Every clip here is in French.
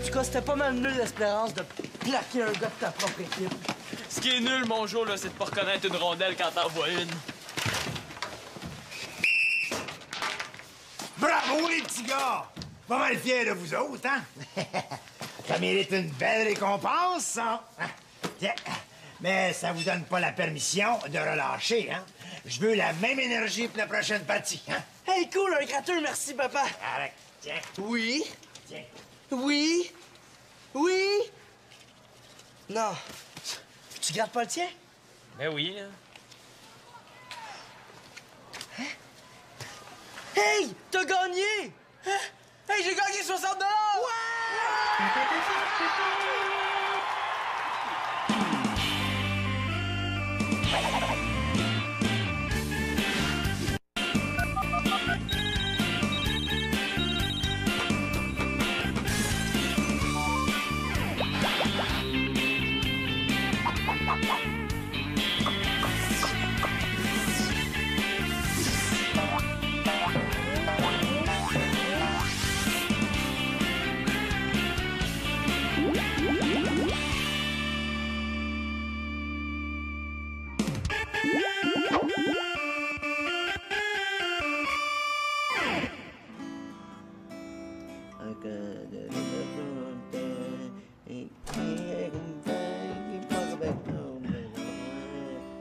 tout cas, c'était pas mal nul l'espérance de plaquer un gars de ta propre équipe. Ce qui est nul, mon jour, là, c'est de pas reconnaître une rondelle quand t'en vois une. Bravo, les petits gars! Pas mal fiers de vous autres, hein? Ça mérite une belle récompense, ça! Tiens. Mais ça vous donne pas la permission de relâcher, hein? Je veux la même énergie pour la prochaine partie, hein? Hey, cool, un gratteux, merci, papa. Arrête, tiens. Oui? Tiens. Oui? Oui? Non. Tu grattes pas le tien? Ben oui, là. Hey! T'as gagné! Hein? Hey, j'ai gagné 60 $!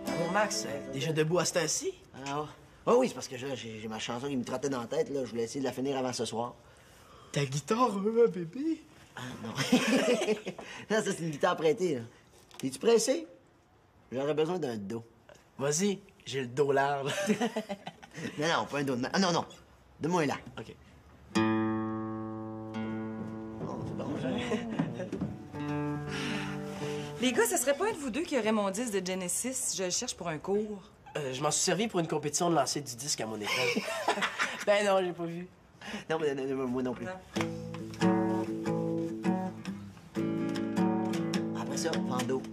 Bon, Max, déjà debout à ce temps-ci? Ah, oui, c'est parce que j'ai ma chanson qui me trottait dans la tête, là. Je voulais essayer de la finir avant ce soir. Ta guitare, bébé? Ah, non. Non, ça, c'est une guitare prêtée, là. Es-tu pressé? J'aurais besoin d'un dos. Vas-y, j'ai le dos large. Non, pas un dos de main. Ah, non. Donne-moi un là. OK. Oh, c'est bon, Les gars, ce serait pas un de vous deux qui aurait mon disque de Genesis? Je le cherche pour un cours. Je m'en suis servi pour une compétition de lancer du disque à mon école. Ben non, j'ai pas vu. Non, mais moi non plus. Non. Après ça, Vando.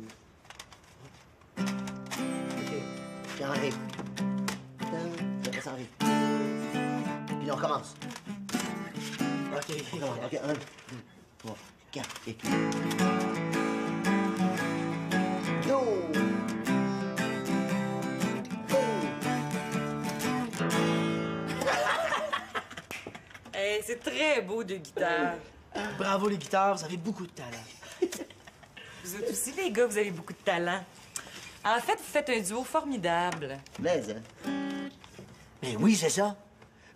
OK. J'arrive. Après ça arrive. Puis là, on commence. OK. On commence. OK, 1, 2, 3, 4, et... Go! Hey, c'est très beau de guitare. Bravo, les guitares, vous avez beaucoup de talent. Vous êtes aussi, les gars, vous avez beaucoup de talent. En fait, vous faites un duo formidable. Mais, hein? Mais oui, c'est ça.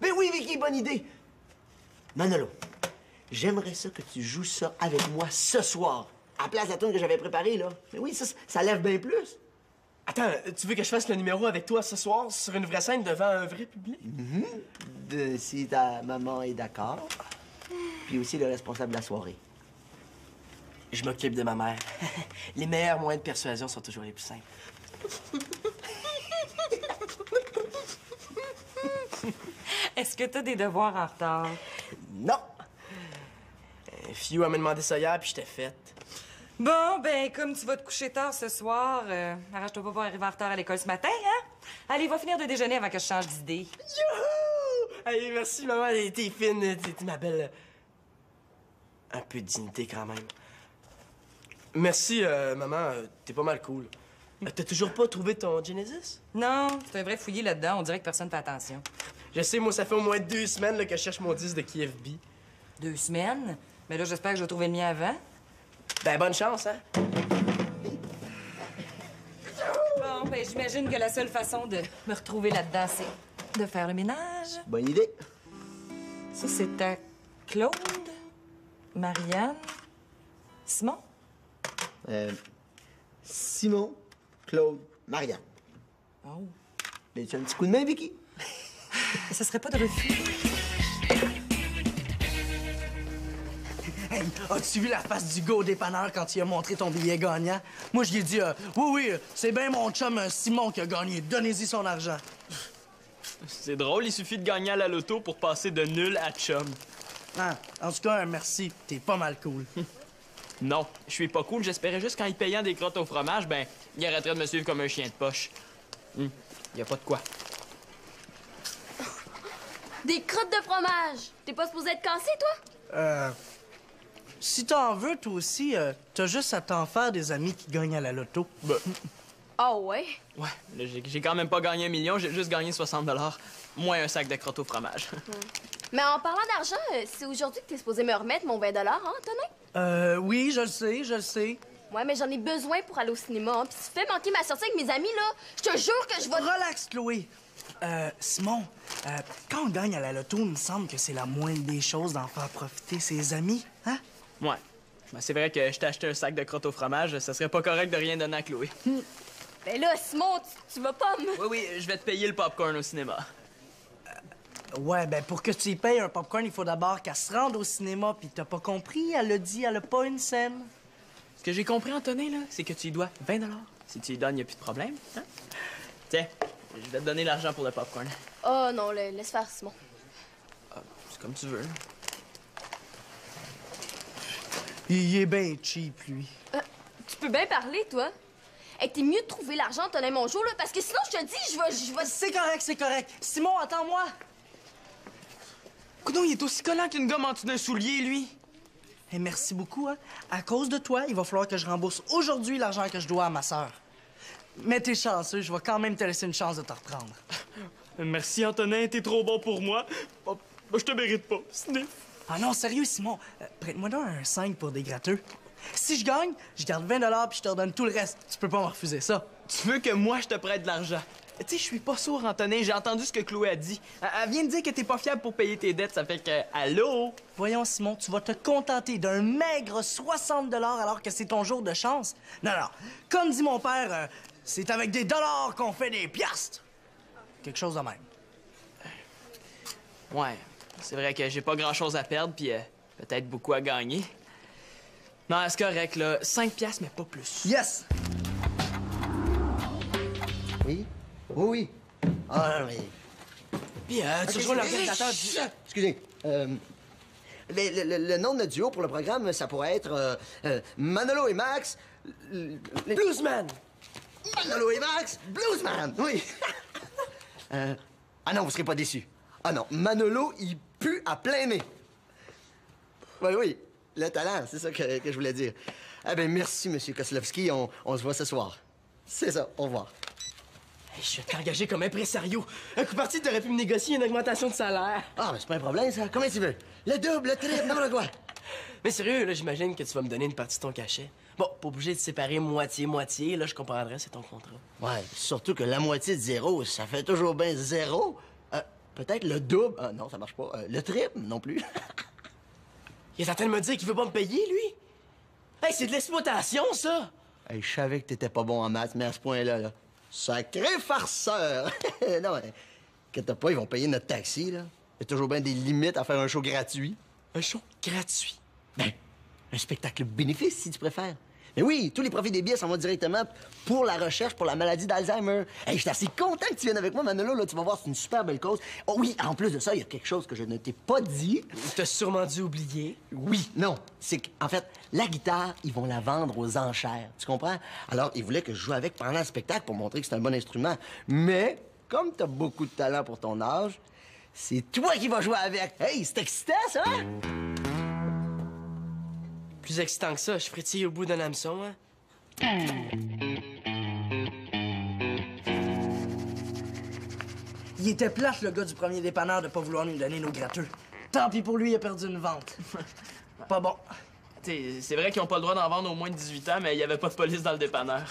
Mais oui, Vicky, bonne idée. Manolo, j'aimerais ça que tu joues ça avec moi ce soir. À la place de la tune que j'avais préparée, là. Mais oui, ça lève bien plus. Attends, tu veux que je fasse le numéro avec toi ce soir sur une vraie scène devant un vrai public? Si ta maman est d'accord. Puis aussi le responsable de la soirée. Je m'occupe de ma mère. Les meilleurs moyens de persuasion sont toujours les plus simples. Est-ce que t'as des devoirs en retard? Non! Fiou m'a demandé ça hier, puis j'étais faite. Bon, ben, comme tu vas te coucher tard ce soir, arrange-toi pas pour arriver en retard à l'école ce matin, hein? Allez, va finir de déjeuner avant que je change d'idée. Youhou! Allez, merci, maman. T'es fine. T'es ma belle... Un peu de dignité, quand même. Merci, maman. T'es pas mal cool. T'as toujours pas trouvé ton Genesis? Non, c'est un vrai fouillis là-dedans. On dirait que personne fait attention. Je sais, moi, ça fait au moins 2 semaines là, que je cherche mon disque de KFB. 2 semaines? Mais là, j'espère que je vais trouver le mien avant. Ben, bonne chance, hein? Bon, ben, j'imagine que la seule façon de me retrouver là-dedans, c'est de faire le ménage. Bonne idée. Ça, c'est à Claude, Marianne, Simon? Simon, Claude, Marianne. Oh. Mais tu as un petit coup de main, Vicky? Ça serait pas de refus? Hey, as-tu vu la face du gars au dépanneur quand il a montré ton billet gagnant? Moi, je lui ai dit, oui, c'est bien mon chum Simon qui a gagné. Donnez-y son argent. C'est drôle, il suffit de gagner à la loto pour passer de nul à chum. Ah, en tout cas, merci. T'es pas mal cool. Non, je suis pas cool. J'espérais juste qu'en y payant des crottes au fromage, ben, il arrêterait de me suivre comme un chien de poche. Y a pas de quoi. Des crottes de fromage! T'es pas supposé être cassé, toi? Si t'en veux, toi aussi, t'as juste à t'en faire des amis qui gagnent à la loto. Ah ouais? Ouais, là, j'ai quand même pas gagné 1 million, j'ai juste gagné 60 $, moins un sac de crottes au fromage. Mais en parlant d'argent, c'est aujourd'hui que t'es supposé me remettre mon 20 $, hein, Antonin? Oui, je le sais. Ouais, mais j'en ai besoin pour aller au cinéma. Hein. Puis si tu fais manquer ma sortie avec mes amis, là, je te jure que je vais... Relax, Chloé. Simon, quand on gagne à la loto, il me semble que c'est la moindre des choses d'en faire profiter ses amis, hein? Ouais. Ben, c'est vrai que je t'ai acheté un sac de crottes au fromage, ça serait pas correct de rien donner à Chloé. Ben là, Simon, tu vas pas me... Oui, je vais te payer le popcorn au cinéma. Ouais, ben pour que tu y payes un popcorn, il faut d'abord qu'elle se rende au cinéma, puis t'as pas compris, elle a dit, elle a pas une scène. Ce que j'ai compris, Antonin, là, c'est que tu lui dois 20 $. Si tu lui donnes, y a plus de problème, hein? Tiens, je vais te donner l'argent pour le popcorn. Oh non, laisse faire, Simon. Ah, c'est comme tu veux. Il est bien cheap, lui. Tu peux bien parler, toi. Hey, t'es mieux de trouver l'argent, Antonin, mon jour, là, parce que sinon, je te dis, je vais... C'est correct. Simon, attends-moi. Coudon, il est aussi collant qu'une gomme en dessous d'un soulier, lui. Hey, merci beaucoup, hein. À cause de toi, il va falloir que je rembourse aujourd'hui l'argent que je dois à ma sœur. Mais t'es chanceux, je vais quand même te laisser une chance de te reprendre. Merci, Antonin, t'es trop bon pour moi. Oh, je te mérite pas, sniff. Ah non, sérieux, Simon. Prête-moi donc un 5 pour des gratteux. Si je gagne, je garde 20 $ puis je te redonne tout le reste. Tu peux pas me refuser ça. Tu veux que moi, je te prête de l'argent? Tu sais, je suis pas sourd, Antonin. J'ai entendu ce que Chloé a dit. Elle vient de dire que t'es pas fiable pour payer tes dettes. Ça fait que... Allô? Voyons, Simon, tu vas te contenter d'un maigre 60 $ alors que c'est ton jour de chance? Non. Comme dit mon père, c'est avec des dollars qu'on fait des piastres. Quelque chose de même. Ouais, c'est vrai que j'ai pas grand-chose à perdre, puis peut-être beaucoup à gagner. Non, c'est correct, là. 5 piastres, mais pas plus. Yes! Oui? Oui. Ah, non, mais... Puis, tu rejoins l'organisateur du... Excusez. Le nom de notre duo pour le programme, ça pourrait être Manolo et Max... Bluesman! Manolo et Max, Bluesman, oui. Ah non, vous serez pas déçus. Ah non, Manolo, il pue à plein nez. Oui, le talent, c'est ça que je voulais dire. Ah ben merci, Monsieur Koslowski, on se voit ce soir. C'est ça, au revoir. Hey, je vais t'engager comme impresario. Un coup parti, t'aurais pu me négocier une augmentation de salaire. Ah, mais c'est pas un problème, ça. Combien tu veux? Le double, le triple, n'importe quoi. Mais sérieux, là, j'imagine que tu vas me donner une partie de ton cachet. Bon, pas obligé de séparer moitié-moitié, là, je comprendrais, c'est ton contrat. Ouais, surtout que la moitié de 0, ça fait toujours bien 0. Peut-être le double. Non, ça marche pas. Le triple, non plus. Il est en train de me dire qu'il veut pas me payer, lui. Hey, c'est de l'exploitation, ça! Hey, je savais que t'étais pas bon en maths, mais à ce point-là, là, sacré farceur! Non, mais inquiète pas, ils vont payer notre taxi, là. Il y a toujours bien des limites à faire un show gratuit. Un show gratuit? Ben, un spectacle bénéfice, si tu préfères. Mais oui, tous les profits des billets s'en vont directement pour la recherche pour la maladie d'Alzheimer. Hey, je suis assez content que tu viennes avec moi, Manolo. Là, tu vas voir, c'est une super belle cause. Oh oui, en plus de ça, il y a quelque chose que je ne t'ai pas dit. T'as sûrement dû oublier. Oui, non. C'est qu'en fait, la guitare, ils vont la vendre aux enchères. Tu comprends? Alors, ils voulaient que je joue avec pendant le spectacle pour montrer que c'est un bon instrument. Mais, comme t'as beaucoup de talent pour ton âge, c'est toi qui vas jouer avec. Hey, c'est excitant, ça, hein? Plus excitant que ça, je frétille au bout d'un hameçon, hein? Il était plate, le gars du premier dépanneur, de pas vouloir nous donner nos gratteux. Tant pis pour lui, il a perdu une vente. Pas bon. T'sais, c'est vrai qu'ils ont pas le droit d'en vendre au moins de 18 ans, mais il y avait pas de police dans le dépanneur.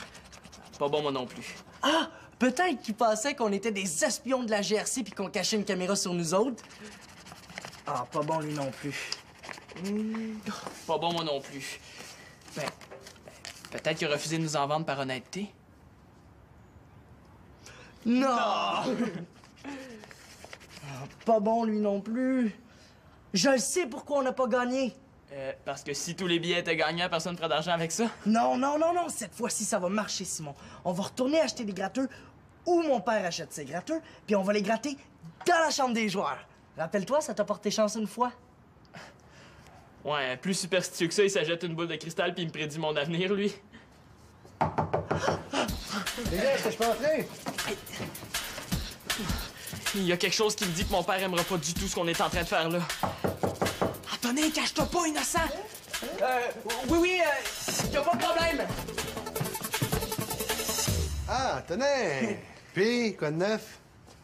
Pas bon, moi non plus. Ah! Peut-être qu'il pensait qu'on était des espions de la GRC puis qu'on cachait une caméra sur nous autres. Ah, pas bon, lui non plus. Pas bon, moi non plus. Ben, peut-être qu'il a refusé de nous en vendre par honnêteté. Non! Ah, pas bon, lui non plus. Je le sais pourquoi on n'a pas gagné. Parce que si tous les billets étaient gagnants, personne ne ferait d'argent avec ça. Non. Cette fois-ci, ça va marcher, Simon. On va retourner acheter des gratteux où mon père achète ses gratteux, puis on va les gratter dans la chambre des joueurs. Rappelle-toi, ça t'a porté chance une fois. Ouais, plus superstitieux que ça, il s'achète une boule de cristal puis il me prédit mon avenir, lui. Les gars, est-ce que je peux entrer? Il y a quelque chose qui me dit que mon père aimera pas du tout ce qu'on est en train de faire là. Antonin, cache-toi pas, innocent! Oui, y a pas de problème. Ah, tenez! Puis, quoi de neuf?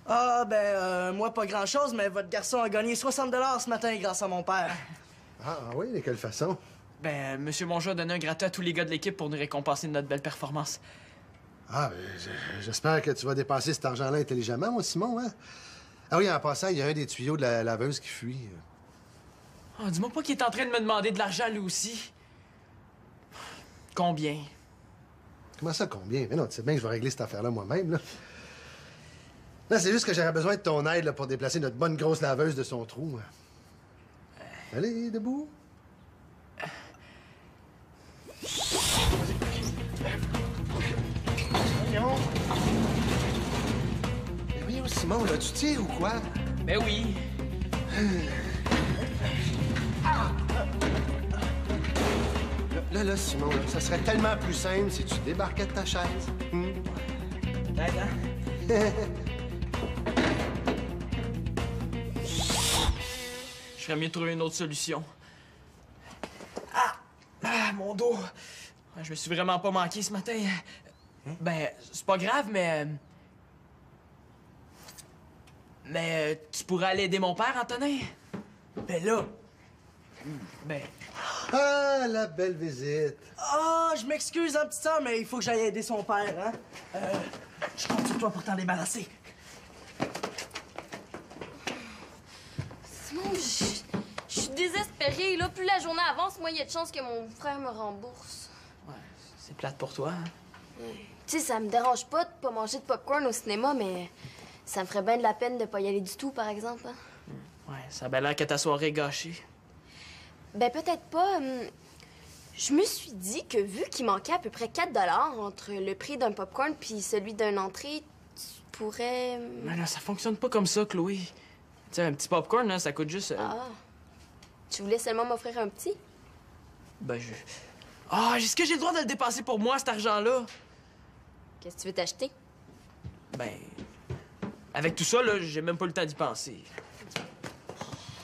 Ah, ben, moi, pas grand-chose, mais votre garçon a gagné 60 ce matin grâce à mon père. Ah oui, de quelle façon? Ben, Monsieur Mongeau a donné un gratin à tous les gars de l'équipe pour nous récompenser de notre belle performance. Ah, ben, j'espère que tu vas dépenser cet argent-là intelligemment, mon Simon, hein? Ah oui, en passant, il y a un des tuyaux de la laveuse qui fuit. Oh, dis-moi pas qu'il est en train de me demander de l'argent, lui aussi. Combien? Comment ça, combien? Mais non, tu sais bien que je vais régler cette affaire-là moi-même, là. Là, c'est juste que j'aurais besoin de ton aide là, pour déplacer notre bonne grosse laveuse de son trou. Allez, debout. Voyons. Mais voyons, Simon, là, tu tires ou quoi? Ben oui. Là, Simon, là, ça serait tellement plus simple si tu débarquais de ta chaise. Peut-être, hein? Je ferais mieux de trouver une autre solution. Ah, mon dos. Je me suis vraiment pas manqué ce matin. Ben, c'est pas grave, mais... tu pourrais aller aider mon père, Antonin? Ben là... Ben... Ah, la belle visite. Ah, je m'excuse, hein, petite sœur, mais il faut que j'aille aider son père, hein. Je compte sur toi pour t'en débarrasser. Simon, je suis désespérée. Là, plus la journée avance, moins il y a de chances que mon frère me rembourse. Ouais, c'est plate pour toi, hein? Tu sais, ça me dérange pas de pas manger de popcorn au cinéma, mais ça me ferait bien de la peine de pas y aller du tout, par exemple. Hein? Ouais, ça a bien l'air que ta soirée est gâchée. Ben, peut-être pas. Je me suis dit que vu qu'il manquait à peu près 4 entre le prix d'un popcorn puis celui d'une entrée, tu pourrais... Mais là, ça fonctionne pas comme ça, Chloé. Tu sais, un petit popcorn, là, ça coûte juste... Ah. Tu voulais seulement m'offrir un petit? Ben, Ah, est-ce que j'ai le droit de le dépenser pour moi, cet argent-là? Qu'est-ce que tu veux t'acheter? Ben... Avec tout ça, là, j'ai même pas le temps d'y penser.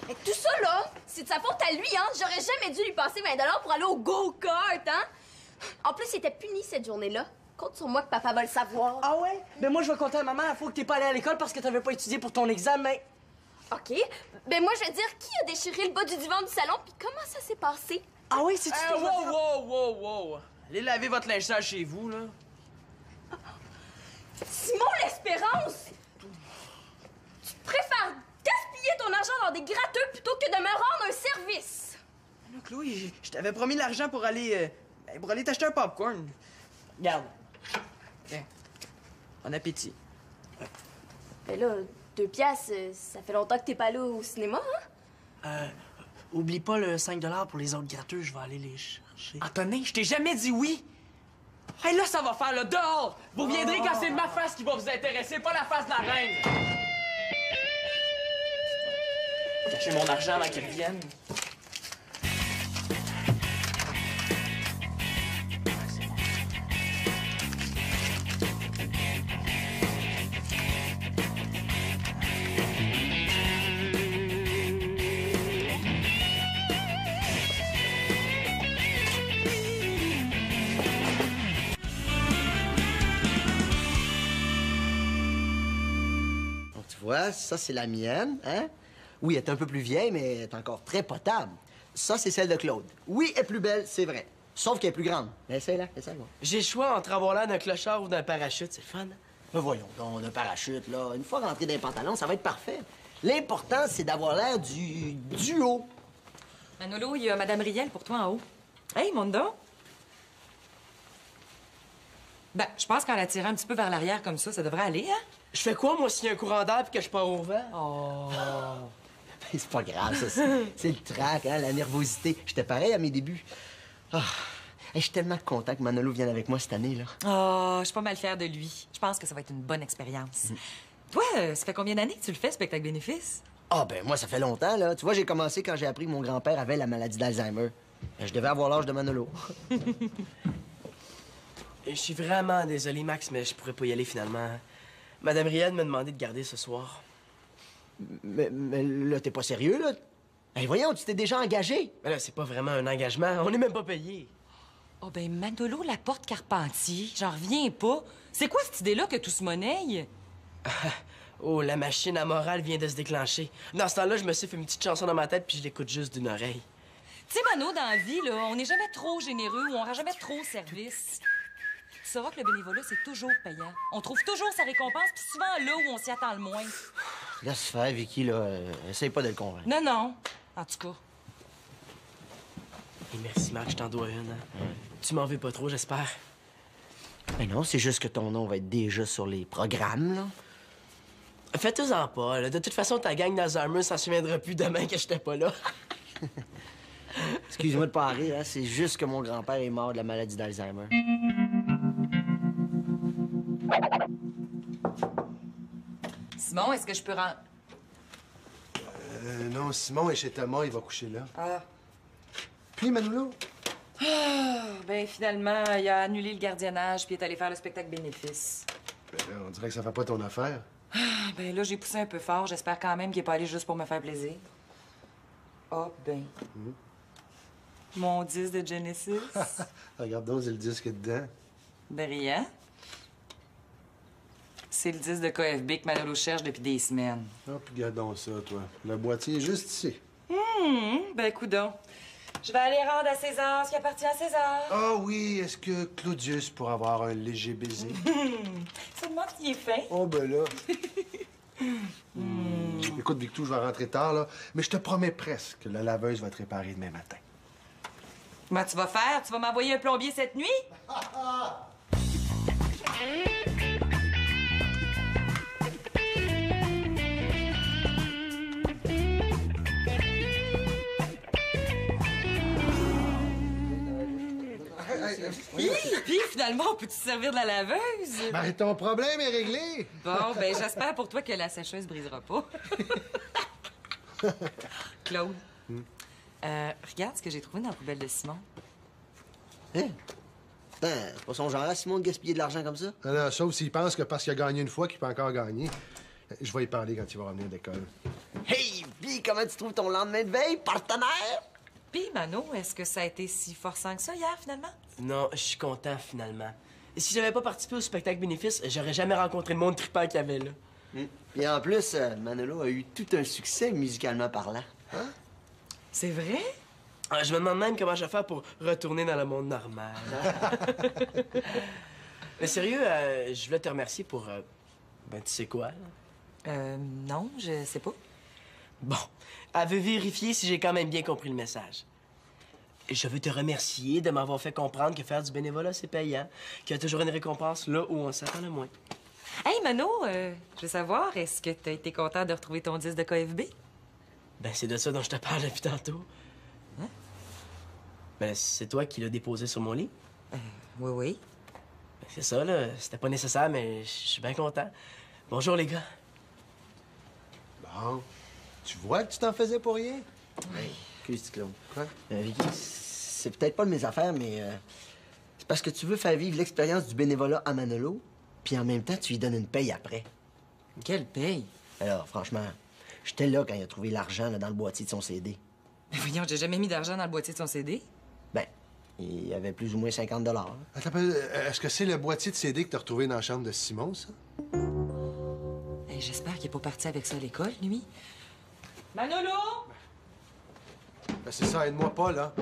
Avec tout ça, là, c'est de sa faute à lui, hein? J'aurais jamais dû lui passer 20 pour aller au go-kart, hein? En plus, il était puni cette journée-là. Compte sur moi que papa va le savoir. Ah ouais? Ben moi, je vais compter à maman, il faut que t'aies pas allé à l'école parce que t'avais pas étudié pour ton examen. OK. Ben moi, je vais dire qui a déchiré le bas du divan du salon puis comment ça s'est passé. Ah oui, c'est-tu Wow! Allez laver votre linge sale chez vous, là. Simon l'Espérance! Tu préfères gaspiller ton argent dans des gratteux plutôt que de me rendre un service. Là, Chloé, je t'avais promis l'argent pour aller t'acheter un popcorn. Regarde. Tiens. Bon appétit. Ben là, 2 piastres, ça fait longtemps que t'es pas allé au cinéma, hein? Oublie pas le 5 pour les autres gratteux, je vais aller les chercher. Antonin, je t'ai jamais dit oui. Hey, là, ça va faire, là, dehors! Vous viendrez quand c'est ma face qui va vous intéresser, pas la face de la reine! Cacher mon argent avant qu'ils reviennent. Tu vois, ça, c'est la mienne, hein? Oui, elle est un peu plus vieille, mais elle est encore très potable. Ça, c'est celle de Claude. Oui, elle est plus belle, c'est vrai. Sauf qu'elle est plus grande. Mais essaye-la, essaye-la. J'ai le choix entre avoir l'air d'un clochard ou d'un parachute, c'est le fun. Mais voyons donc, un parachute, là. Une fois rentré dans les pantalons, ça va être parfait. L'important, c'est d'avoir l'air du haut. Manolo, il y a Madame Riel pour toi en haut. Hey, Mondo! Ben, je pense qu'en la tirant un petit peu vers l'arrière comme ça devrait aller, hein? Je fais quoi, moi, s'il y a un courant d'air puis que je pars au vent? Oh! C'est pas grave, ça. C'est le trac, hein, la nervosité. J'étais pareil à mes débuts. Ah, je suis tellement content que Manolo vienne avec moi cette année, là. Oh, je suis pas mal fière de lui. Je pense que ça va être une bonne expérience. Toi, ça fait combien d'années que tu le fais, spectacle bénéfice? Ah, ben moi, ça fait longtemps, là. Tu vois, j'ai commencé quand j'ai appris que mon grand-père avait la maladie d'Alzheimer. Je devais avoir l'âge de Manolo. Je suis vraiment désolé, Max, mais je pourrais pas y aller finalement. Madame Riel m'a demandé de garder ce soir. Mais là, t'es pas sérieux, là? Hey, voyons, tu t'es déjà engagé. Mais là, c'est pas vraiment un engagement. On n'est même pas payé. Oh, ben, Manolo Laporte-Carpentier, j'en reviens pas. C'est quoi cette idée-là que tout se monnaie? Oh, la machine à morale vient de se déclencher. Dans ce temps-là, je me suis fait une petite chanson dans ma tête puis je l'écoute juste d'une oreille. Tu sais, Mano, dans la vie, là, on n'est jamais trop généreux ou on rend jamais trop service. Tu sauras que le bénévolat, c'est toujours payant. On trouve toujours sa récompense, puis souvent là où on s'y attend le moins. Laisse faire, Vicky, là. Essaye pas de le convaincre. Non, non. En tout cas. Et merci, Marc, je t'en dois une. Hein? Tu m'en veux pas trop, j'espère. Mais non, c'est juste que ton nom va être déjà sur les programmes, là. Faites-en pas, là. De toute façon, ta gang d'Alzheimer s'en souviendra plus demain que j'étais pas là. Excuse-moi de pas rire, hein? C'est juste que mon grand-père est mort de la maladie d'Alzheimer. Simon, est-ce que je peux rentrer? Non, Simon est chez Thomas, il va coucher là. Ah. Puis, Manolo? Ben, finalement, il a annulé le gardiennage puis il est allé faire le spectacle bénéfice. Ben là, on dirait que ça fait pas ton affaire. Ben là, j'ai poussé un peu fort. J'espère quand même qu'il est pas allé juste pour me faire plaisir. Ah, ben. Mon disque de Genesis. Regarde donc, c'est le disque dedans. Brillant. C'est le disque de KFB que Manolo cherche depuis des semaines. Ah, puis regarde donc ça, toi. Le boîtier est juste ici. Ben, coudonc. Je vais aller rendre à César ce qui appartient à César. Ah oui, est-ce que Claudius pourra avoir un léger baiser? Ça demande s'il est fin. Oh, ben là. Écoute, Victou, je vais rentrer tard, là, mais je te promets presque que la laveuse va te réparer demain matin. Comment tu vas faire? Tu vas m'envoyer un plombier cette nuit? Puis finalement, on peut-tu servir de la laveuse? Ben, ton problème est réglé. Bon, ben j'espère pour toi que la sécheuse brisera pas. Claude, regarde ce que j'ai trouvé dans la poubelle de Simon. Hein? Putain, c'est pas son genre à Simon de gaspiller de l'argent comme ça? Alors, sauf s'il pense que parce qu'il a gagné une fois, qu'il peut encore gagner. Je vais y parler quand il va revenir d'école. Hey, puis comment tu trouves ton lendemain de veille, partenaire? Puis, Mano, est-ce que ça a été si forçant que ça hier, finalement? Non, je suis content, finalement. Et si j'avais pas participé au spectacle bénéfice, j'aurais jamais rencontré le monde trippant qu'il y avait là. Et en plus, Manolo a eu tout un succès musicalement parlant. Hein? C'est vrai? Ah, je me demande même comment je vais faire pour retourner dans le monde normal. Mais sérieux, je voulais te remercier pour... ben, tu sais quoi, là? Non, je sais pas. Bon, elle veut vérifier si j'ai quand même bien compris le message. Je veux te remercier de m'avoir fait comprendre que faire du bénévolat, c'est payant, qu'il y a toujours une récompense là où on s'attend le moins. Hey, Mano, je veux savoir, est-ce que t'as été content de retrouver ton disque de KFB? Ben, c'est de ça dont je te parle depuis tantôt. Hein? Ben, c'est toi qui l'as déposé sur mon lit? Oui, oui. Ben, c'est ça, là. C'était pas nécessaire, mais je suis bien content. Bonjour, les gars. Bon. Tu vois que tu t'en faisais pour rien? Hey, excuse, Claude. Quoi? Vicky, c'est peut-être pas de mes affaires, mais c'est parce que tu veux faire vivre l'expérience du bénévolat à Manolo, puis en même temps, tu lui donnes une paye après. Quelle paye? Alors, franchement, j'étais là quand il a trouvé l'argent là, dans le boîtier de son CD. Mais voyons, j'ai jamais mis d'argent dans le boîtier de son CD. Ben, il y avait plus ou moins 50 $. Attends, est-ce que c'est le boîtier de CD que t'as retrouvé dans la chambre de Simon, ça? Hey, j'espère qu'il est pas parti avec ça à l'école, lui. Manolo! Ben, c'est ça, aide-moi pas, là.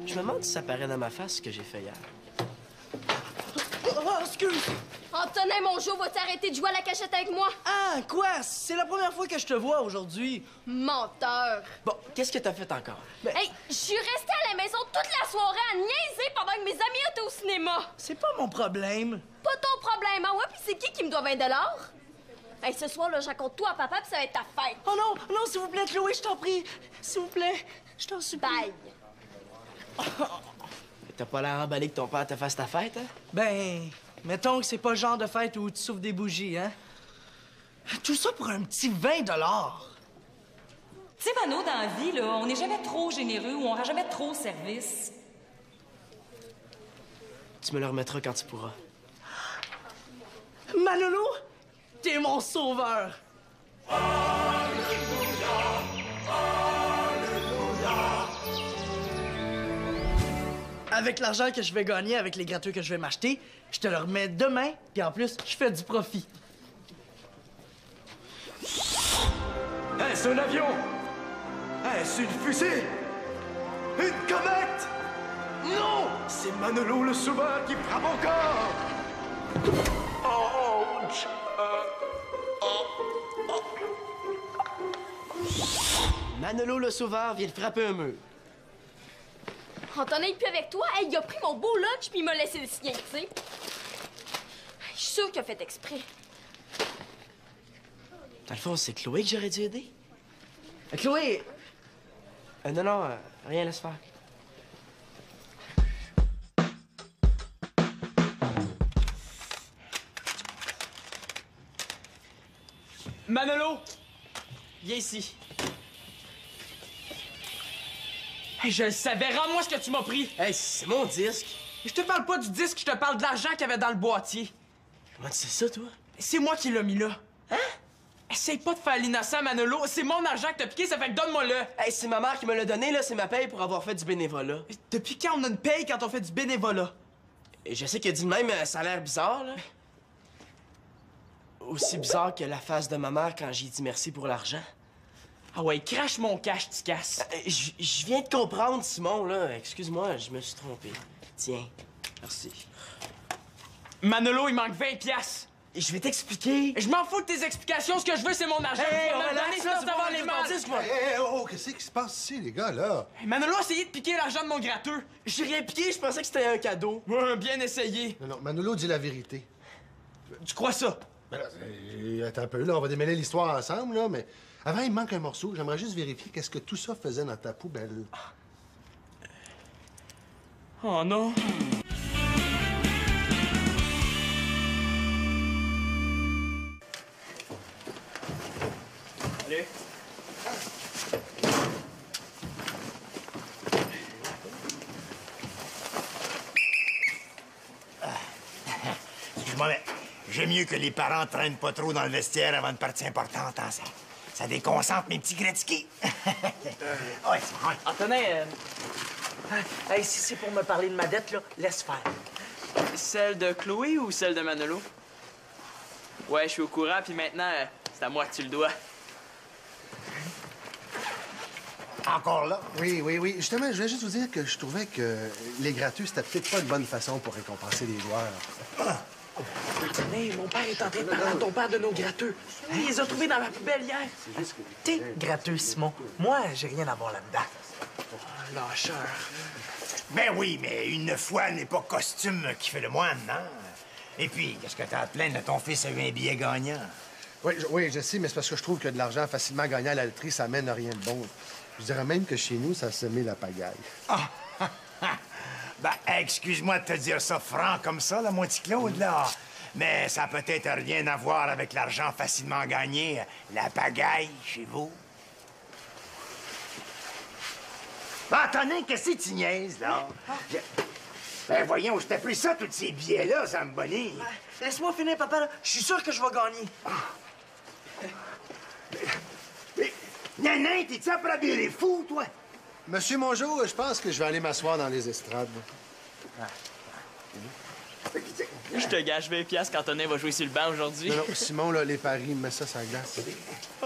Je me demande si ça paraît dans ma face ce que j'ai fait hier. Oh, excuse! Antonin, mon Joe, vas-tu arrêter de jouer à la cachette avec moi? Ah, quoi? C'est la première fois que je te vois aujourd'hui. Menteur! Bon, qu'est-ce que t'as fait encore? Hey, je suis restée à la maison toute la soirée à niaiser pendant que mes amis étaient au cinéma. C'est pas mon problème. Pas ton problème, hein? Ouais, puis c'est qui me doit 20 $? Hey, ce soir, là, je raconte tout à papa, puis ça va être ta fête. Oh non, non, s'il vous plaît, Chloé, je t'en prie. S'il vous plaît, je t'en supplie. Bye! T'as pas l'air emballé que ton père te fasse ta fête, hein? Ben, mettons que c'est pas le genre de fête où tu souffles des bougies, hein? Tout ça pour un petit 20 $. Tu sais, Mano, dans la vie, là, on n'est jamais trop généreux ou on rend jamais trop service. Tu me le remettras quand tu pourras. Manolo, t'es mon sauveur. Avec l'argent que je vais gagner, avec les gratteux que je vais m'acheter, je te le remets demain, puis en plus, je fais du profit. Est-ce un avion? Est-ce une fusée? Une comète? Non! C'est Manolo le sauveur qui frappe encore! Ouch! Manolo le sauveur vient de frapper un mur. On t'en aille plus avec toi. Hey, il a pris mon beau lunch puis il m'a laissé le sien, tu sais. Je suis sûre qu'il a fait exprès. Dans le fond, c'est Chloé que j'aurais dû aider. Chloé! Non, rien, laisse faire. Manolo! Viens ici. Hey, je le savais, rends-moi ce que tu m'as pris. Hey, c'est mon disque. Je te parle pas du disque, je te parle de l'argent qu'il y avait dans le boîtier. Comment tu sais ça, toi? C'est moi qui l'ai mis là. Hein? Essaye pas de faire l'innocent, Manolo. C'est mon argent que t'as piqué, ça fait que donne-moi-le. Hey, c'est ma mère qui me l'a donné, là. C'est ma paye pour avoir fait du bénévolat. Depuis quand on a une paye quand on fait du bénévolat? Et je sais que dit de même, ça a l'air bizarre, là. Aussi bizarre que la face de ma mère quand j'ai dit merci pour l'argent. Ah ouais, crache mon cash, tu casses. Je viens de comprendre, Simon, là. Excuse-moi, je me suis trompé. Tiens, merci. Manolo, il manque 20 piastres. Et je vais t'expliquer. Je m'en fous de tes explications, ce que je veux, c'est mon argent. Hey, Tu vas me le relax, donner là, sans tu vas avoir voir les les mains. bandits, moi. Oh, qu'est-ce qui se passe ici, les gars, là? Hey, Manolo a essayé de piquer l'argent de mon gratteux. J'ai rien piqué, je pensais que c'était un cadeau. Ouais, bien essayé. Non, Manolo dit la vérité. Tu crois ça? Ben là, attends un peu, là, on va démêler l'histoire ensemble, là, mais avant, il me manque un morceau. J'aimerais juste vérifier qu'est-ce que tout ça faisait dans ta poubelle. Oh non. Allez. Excuse-moi, mais j'aime mieux que les parents traînent pas trop dans le vestiaire avant une partie importante, hein, ça déconcentre mes petits Gretzky. Ouais, c'est vrai. Antonin, hey, si c'est pour me parler de ma dette, là, laisse faire. Celle de Chloé ou celle de Manolo? Ouais, je suis au courant, puis maintenant, c'est à moi que tu le dois. Encore là? Oui. Justement, je voulais juste vous dire que je trouvais que les gratteux, c'était peut-être pas une bonne façon pour récompenser les joueurs. Hey, mon père est en train de parler à ton père de nos gratteux. Il les a trouvés dans ma poubelle hier. T'es gratteux, Simon. Moi, j'ai rien à voir là-dedans. Lâcheur. Ben oui, mais une fois n'est pas costume qui fait le moine, hein? Et puis, qu'est-ce que t'as à te plaindre de ton fils a eu un billet gagnant? Oui, je sais, mais c'est parce que je trouve que de l'argent facilement gagné à la loterie, ça mène à rien de bon. Je dirais même que chez nous, ça se met la pagaille. Ah! Ben, excuse-moi de te dire ça franc comme ça, là, mon petit Claude, là. Mais ça a peut-être rien à voir avec l'argent facilement gagné, la pagaille chez vous. Ben, Antonin, qu'est-ce que tu niaises, là? Ben, voyons, je t'ai pris ça, tous ces billets-là, ça me bonnie. Laisse-moi finir, papa. Je suis sûr que je vais gagner. Mais, Nanin, t'es-tu après les fous, toi? Monsieur Mongeau, je pense que je vais aller m'asseoir dans les estrades. Je te gage 20 piastres quand Antonin va jouer sur le banc aujourd'hui. Non, Simon, là, les paris, mets ça sur la glace. Oh,